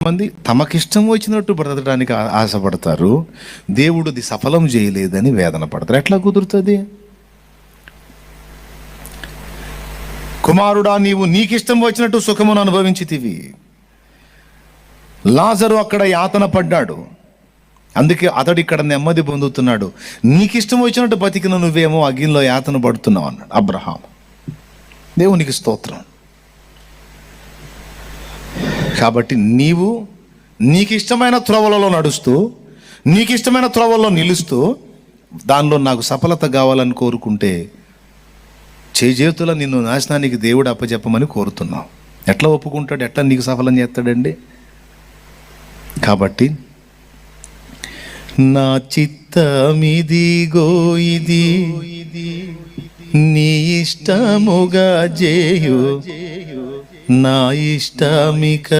మంది తమకిష్టం వచ్చినట్టు బ్రతకడానికి ఆశపడతారు, దేవుడిది సఫలం చేయలేదని వేదన పడతారు. ఎట్లా కుదురుతుంది? కుమారుడా, నీవు నీకిష్టం వచ్చినట్టు సుఖమును అనుభవించితివి. లాజరు అక్కడ యాతన పడ్డాడు, అందుకే అతడు ఇక్కడ నెమ్మది పొందుతున్నాడు. నీకిష్టం వచ్చినట్టు బతికిన నువ్వేమో అగ్నిలో యాతన పడుతున్నావు అన్నాడు అబ్రహాం. దేవునికి స్తోత్రం. కాబట్టి నీవు నీకిష్టమైన త్రోవలలో నడుస్తూ, నీకిష్టమైన త్రోవల్లో నిలుస్తూ, దానిలో నాకు సఫలత కావాలని కోరుకుంటే చేజేతుల నిన్ను నాశనానికి దేవుడు అప్పచెప్పమని కోరుతున్నావు. ఎట్లా ఒప్పుకుంటాడు? ఎట్లా నీకు సఫలం చేస్తాడండి? కాబట్టి నా చిత్తమిదిగో ఇది, నీ ఇష్టముగా చేయు, నా ఇష్టమిక